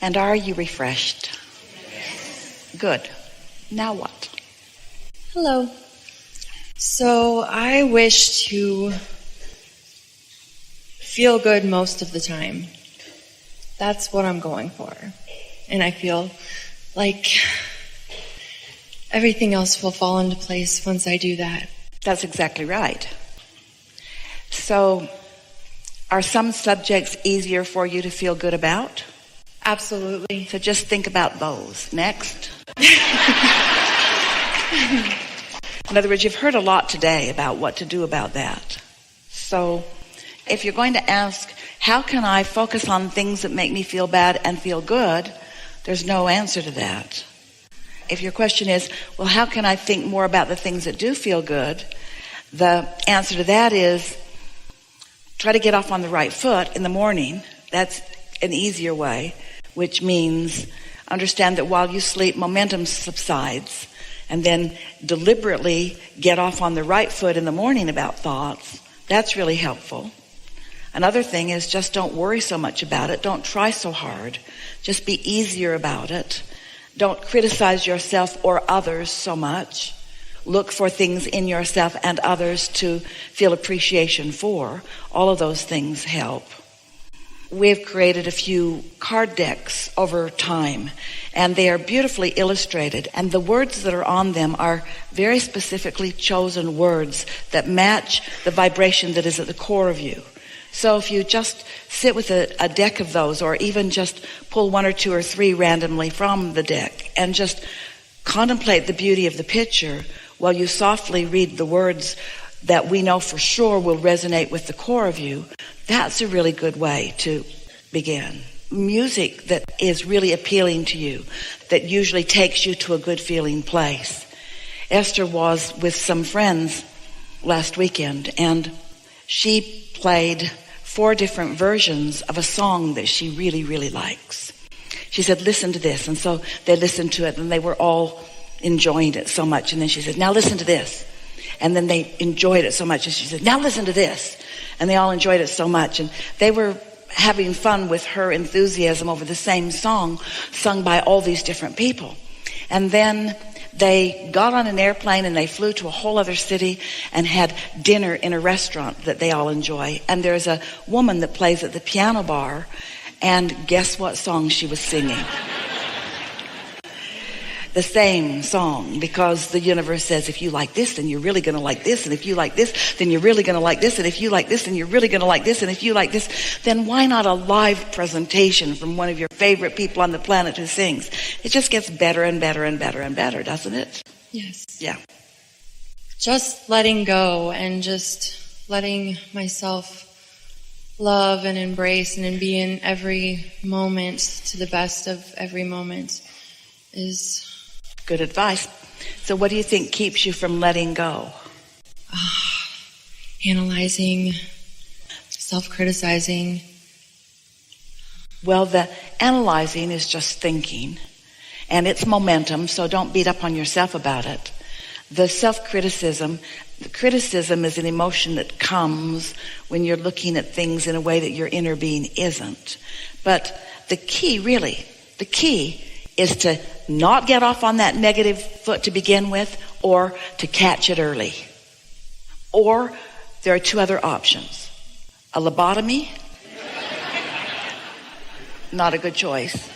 And are you refreshed? Good. Now what? Hello. So I wish to feel good most of the time. That's what I'm going for. And I feel like everything else will fall into place once I do that. That's exactly right. So, are some subjects easier for you to feel good about? Absolutely. So just think about those. Next. In other words, you've heard a lot today about what to do about that. So if you're going to ask, how can I focus on things that make me feel bad and feel good? There's no answer to that. If your question is, well, how can I think more about the things that do feel good? The answer to that is, try to get off on the right foot in the morning. That's an easier way, which means understand that while you sleep, momentum subsides, and then deliberately get off on the right foot in the morning about thoughts. That's really helpful. Another thing is just don't worry so much about it. Don't try so hard. Just be easier about it. Don't criticize yourself or others so much. Look for things in yourself and others to feel appreciation for. All of those things help. We've created a few card decks over time, and they are beautifully illustrated, and the words that are on them are very specifically chosen words that match the vibration that is at the core of you. So if you just sit with a deck of those, or even just pull one or two or three randomly from the deck and just contemplate the beauty of the picture while you softly read the words that we know for sure will resonate with the core of you, that's a really good way to begin. Music that is really appealing to you, that usually takes you to a good feeling place. Esther was with some friends last weekend, and she played 4 different versions of a song that she really, really likes. She said, listen to this. And so they listened to it, and they were all enjoying it so much. And then she said, now listen to this. And then they enjoyed it so much. And she said, now listen to this. And they all enjoyed it so much. And they were having fun with her enthusiasm over the same song sung by all these different people. And then they got on an airplane and they flew to a whole other city and had dinner in a restaurant that they all enjoy. And there's a woman that plays at the piano bar, and guess what song she was singing? The same song, because the universe says, if you like this, then you're really going to like this. And if you like this, then you're really going to like this. And if you like this, then you're really going to like this. And if you like this, then why not a live presentation from one of your favorite people on the planet who sings? It just gets better and better and better and better, doesn't it? Yes. Yeah. Just letting go and just letting myself love and embrace and be in every moment to the best of every moment is good advice. So what do you think keeps you from letting go? Analyzing, self-criticizing. Well, the analyzing is just thinking, and it's momentum, so don't beat up on yourself about it. The self-criticism, the criticism is an emotion that comes when you're looking at things in a way that your inner being isn't. But the key is to not get off on that negative foot to begin with, or to catch it early. Or there are 2 other options. A lobotomy, not a good choice,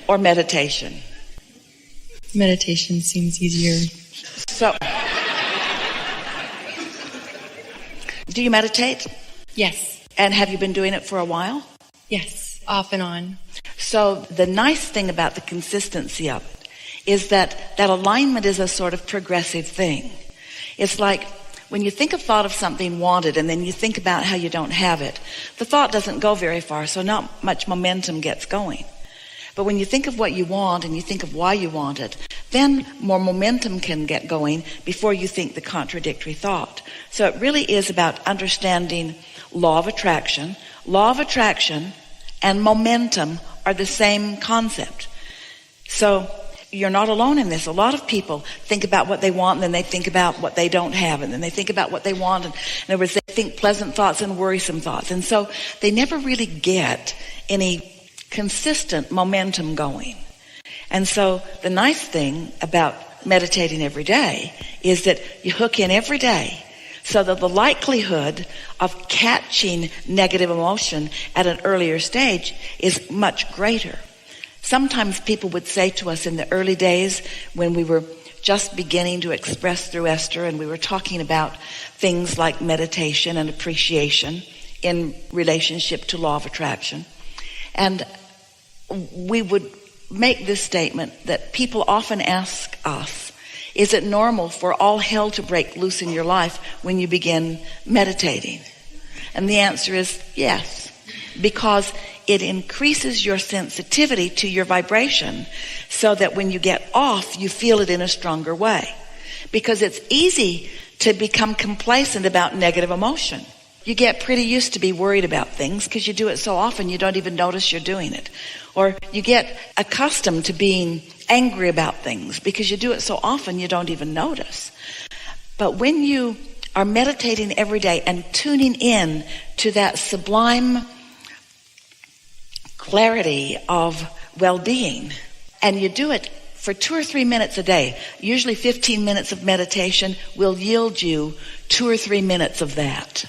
or meditation. Meditation seems easier. So, do you meditate? Yes. And have you been doing it for a while? Yes, off and on. So the nice thing about the consistency of it is that alignment is a sort of progressive thing. It's like when you think a thought of something wanted and then you think about how you don't have it, the thought doesn't go very far, so not much momentum gets going. But when you think of what you want and you think of why you want it, then more momentum can get going before you think the contradictory thought. So it really is about understanding law of attraction. Law of attraction and momentum are the same concept. So you're not alone in this. A lot of people think about what they want, and then they think about what they don't have, and then they think about what they want. And in other words, they think pleasant thoughts and worrisome thoughts. And so they never really get any consistent momentum going. And so the nice thing about meditating every day is that you hook in every day, so that the likelihood of catching negative emotion at an earlier stage is much greater. Sometimes people would say to us in the early days when we were just beginning to express through Ester, and we were talking about things like meditation and appreciation in relationship to law of attraction, and we would make this statement that people often ask us, is it normal for all hell to break loose in your life when you begin meditating? And the answer is yes, because it increases your sensitivity to your vibration so that when you get off, you feel it in a stronger way. Because it's easy to become complacent about negative emotion. You get pretty used to be worried about things because you do it so often you don't even notice you're doing it. Or you get accustomed to being angry about things because you do it so often you don't even notice. But when you are meditating every day and tuning in to that sublime clarity of well-being, and you do it for 2 or 3 minutes a day, usually 15 minutes of meditation will yield you 2 or 3 minutes of that.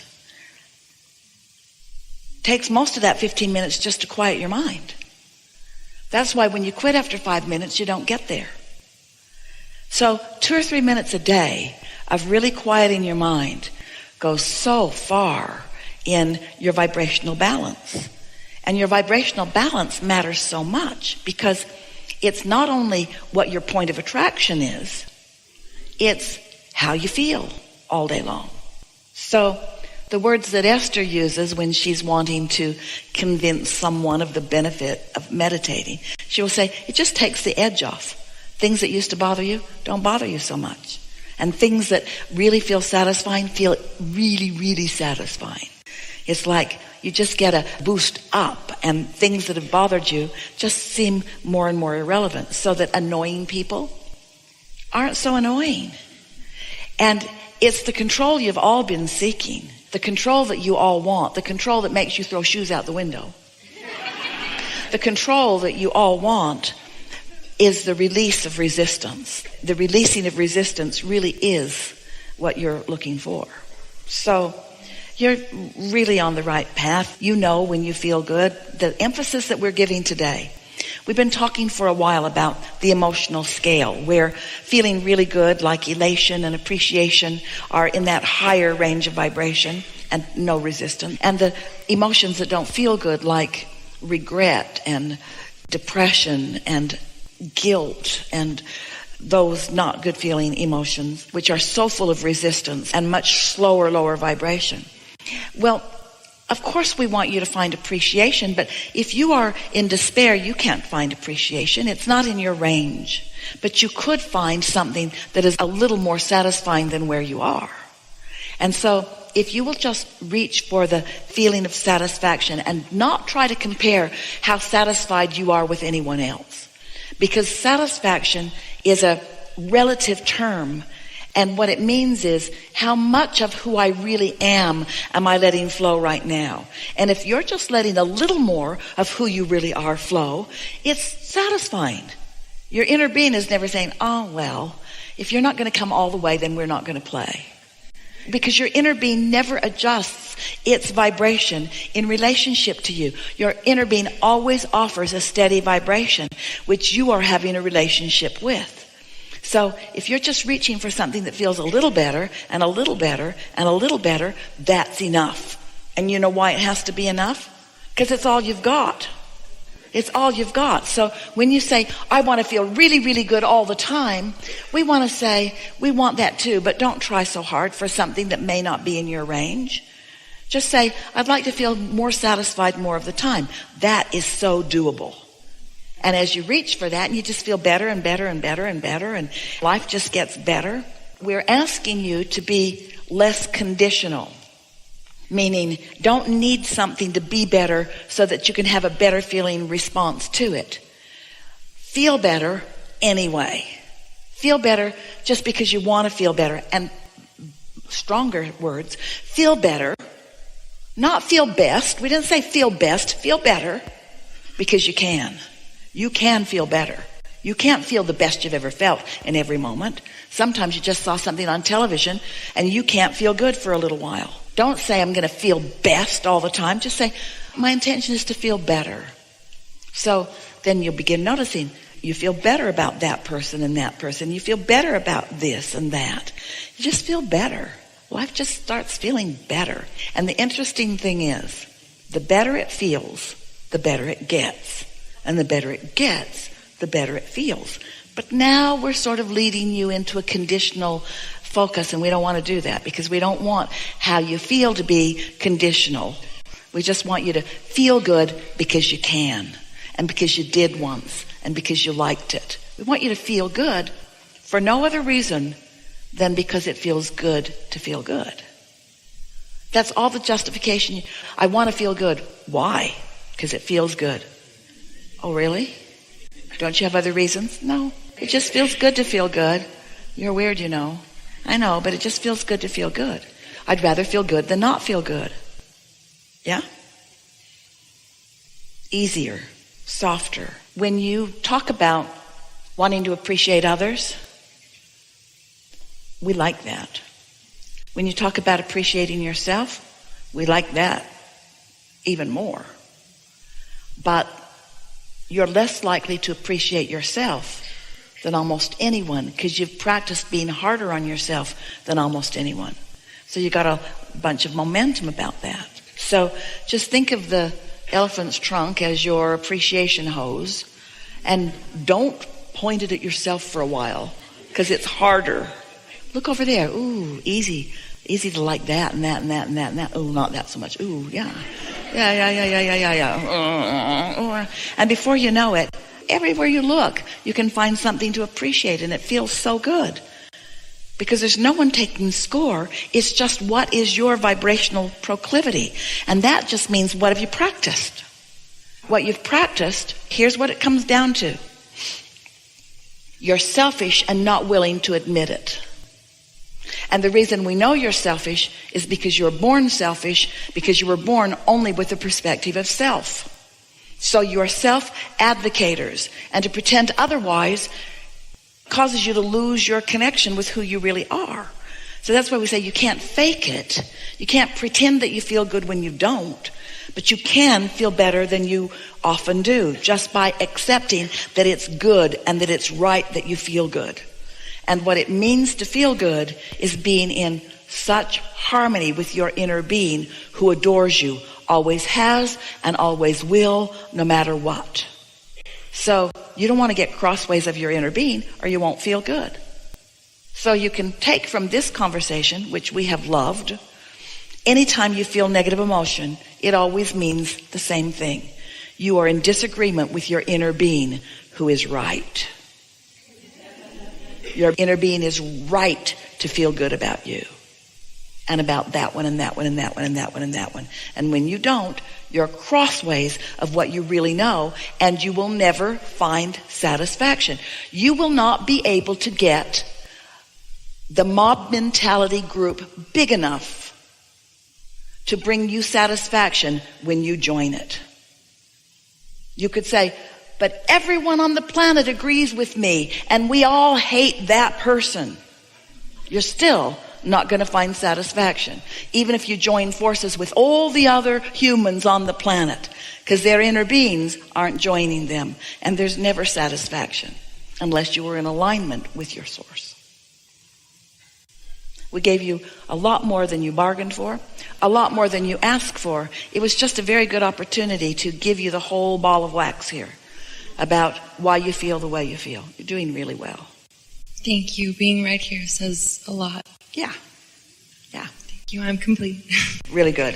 Takes most of that 15 minutes just to quiet your mind. That's why when you quit after 5 minutes, you don't get there. So 2 or 3 minutes a day of really quieting your mind goes so far in your vibrational balance. And your vibrational balance matters so much because it's not only what your point of attraction is, it's how you feel all day long. So the words that Ester uses when she's wanting to convince someone of the benefit of meditating, she will say, it just takes the edge off. Things that used to bother you don't bother you so much. And things that really feel satisfying feel really, really satisfying. It's like you just get a boost up, and things that have bothered you just seem more and more irrelevant, so that annoying people aren't so annoying. And it's the control you've all been seeking, the control that you all want, the control that makes you throw shoes out the window. The control that you all want is the release of resistance. The releasing of resistance really is what you're looking for. So you're really on the right path. You know when you feel good. The emphasis that we're giving today, we've been talking for a while about the emotional scale, where feeling really good, like elation and appreciation, are in that higher range of vibration and no resistance. And the emotions that don't feel good, like regret and depression and guilt and those not good feeling emotions, which are so full of resistance and much slower, lower vibration. Well, of course we want you to find appreciation, but if you are in despair, you can't find appreciation. It's not in your range. But you could find something that is a little more satisfying than where you are. And so if you will just reach for the feeling of satisfaction and not try to compare how satisfied you are with anyone else, because satisfaction is a relative term. And what it means is, how much of who I really am I letting flow right now? And if you're just letting a little more of who you really are flow, it's satisfying. Your inner being is never saying, oh, well, if you're not going to come all the way, then we're not going to play. Because your inner being never adjusts its vibration in relationship to you. Your inner being always offers a steady vibration, which you are having a relationship with. So if you're just reaching for something that feels a little better and a little better and a little better, that's enough. And you know why it has to be enough? Because it's all you've got. It's all you've got. So when you say, I want to feel really, really good all the time, we want to say, we want that too, but don't try so hard for something that may not be in your range. Just say, I'd like to feel more satisfied more of the time. That is so doable. And as you reach for that, and you just feel better and better and better and better, and life just gets better, we're asking you to be less conditional. Meaning, don't need something to be better so that you can have a better feeling response to it. Feel better anyway. Feel better just because you want to feel better. And stronger words, feel better. Not feel best. We didn't say feel best, feel better. because you can. You can feel better. You can't feel the best you've ever felt in every moment. Sometimes you just saw something on television and you can't feel good for a little while. Don't say, I'm going to feel best all the time. Just say, my intention is to feel better. So then you'll begin noticing you feel better about that person and that person. You feel better about this and that. You just feel better. Life just starts feeling better. And the interesting thing is, the better it feels, the better it gets. And the better it gets, the better it feels. But now we're sort of leading you into a conditional focus, and we don't want to do that because we don't want how you feel to be conditional. We just want you to feel good because you can, and because you did once, and because you liked it. We want you to feel good for no other reason than because it feels good to feel good. That's all the justification. I want to feel good. Why? Because it feels good. Oh, really? Don't you have other reasons? No. It just feels good to feel good. You're weird, you know. I know, but it just feels good to feel good. I'd rather feel good than not feel good. Yeah? Easier, softer. When you talk about wanting to appreciate others, we like that. When you talk about appreciating yourself, we like that even more. But you're less likely to appreciate yourself than almost anyone because you've practiced being harder on yourself than almost anyone. So you got a bunch of momentum about that. So just think of the elephant's trunk as your appreciation hose, and don't point it at yourself for a while because it's harder. Look over there. Ooh, easy to like that and that and that and that and that. Ooh, not that so much. Ooh, yeah. Yeah. And before you know it, everywhere you look, you can find something to appreciate, and it feels so good. Because there's no one taking score. It's just what is your vibrational proclivity. And that just means what have you practiced? What you've practiced, here's what it comes down to. You're selfish and not willing to admit it. And the reason we know you're selfish is because you were born selfish, because you were born only with the perspective of self. So you're self-advocators, and to pretend otherwise causes you to lose your connection with who you really are. So that's why we say you can't fake it. You can't pretend that you feel good when you don't, but you can feel better than you often do just by accepting that it's good and that it's right that you feel good. And what it means to feel good is being in such harmony with your inner being who adores you, always has and always will, no matter what. So you don't want to get crossways of your inner being or you won't feel good. So you can take from this conversation, which we have loved, anytime you feel negative emotion, it always means the same thing. You are in disagreement with your inner being who is right. Your inner being is right to feel good about you and about that one and that one and that one and that one and that one. And when you don't, you're crossways of what you really know, and you will never find satisfaction. You will not be able to get the mob mentality group big enough to bring you satisfaction when you join it. You could say, but everyone on the planet agrees with me, and we all hate that person. You're still not going to find satisfaction, even if you join forces with all the other humans on the planet, because their inner beings aren't joining them, and there's never satisfaction unless you were in alignment with your source. We gave you a lot more than you bargained for, a lot more than you asked for. It was just a very good opportunity to give you the whole ball of wax here about why you feel the way you feel. You're doing really well. Thank you. Being right here says a lot. Yeah. Thank you. I'm complete. Really good.